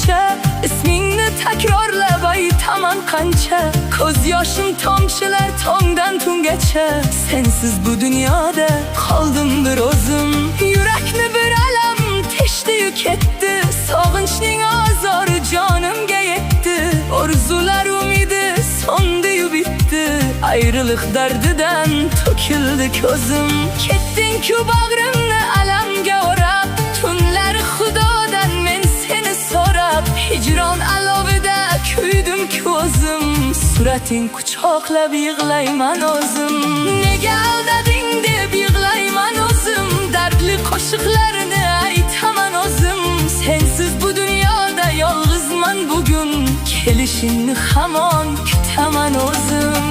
qancha, ismingni takrorlab aytaman qancha. Ko'z yoshim tomchilar tongdan tungacha. Sensiz bu dunyoda qoldim bir o'zim. Yurakni bir alam teshdi-yu ketdi. Sog'inchning azori jonimga yetdi. Orzular umidi so'ndi-yu bitdi. Ayriliq dardidan to'kildi ko'zim. Ketding-ku bag'rimni alamga o'rab. Tunlar xudodan men seni so'rab. Hijron alovida kuydim-ku o'zim. Surating quchoqlab yig'layman o'zim. Nega aldading deb yig'layman o'zim. Dardli qo'shiqlarni aytaman o'zim. Sensiz bu dunyoda yolg'izman bugun. Kelishingni hamon kutaman o'zim.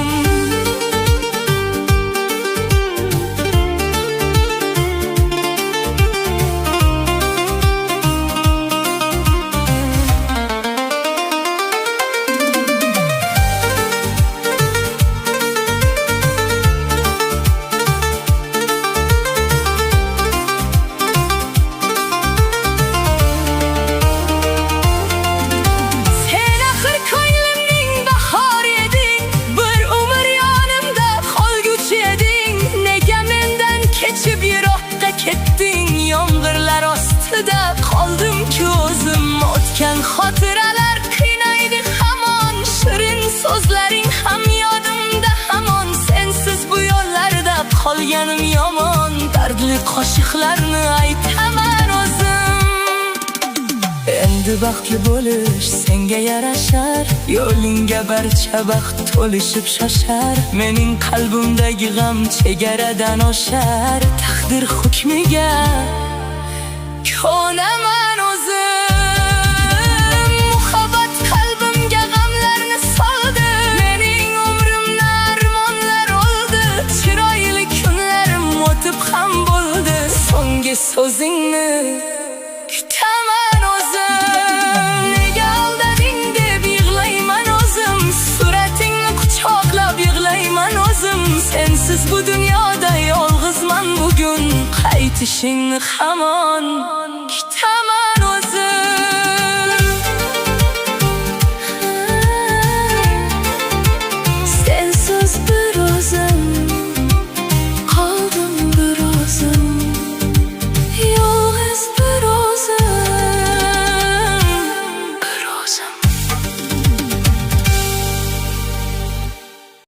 Ketding yomg'irlar ostida qoldim-ku o'zim. O'tgan xotiralar qiynaydi hamon. Shirin so'zlaring ham yodimda hamon. Sensiz bu yo'llarda qolganim yomon. Dardli qo'shiqlarni aytaman o'zim. Endi baxtli bo'lish senga yarashar. Yo'lingga barcha baxt to'lishib shoshar. Mening qalbimdagi g'am chegaradan oshar. Taqdir hukmiga ko'naman o'zim. Muhabbat qalbimga g'amlarni soldi. Mening umrimni armonlar oldi. Chiroyli kunlarim o'tib ham bo'ldi. So'nggi so'zingni kutaman o'zim. Nega aldading deb yig'layman o'zim. Suratingni quchoqlab yig'layman o'zim. Sensiz bu dunyoda yolg'izman bugun. Qaytishingni hamon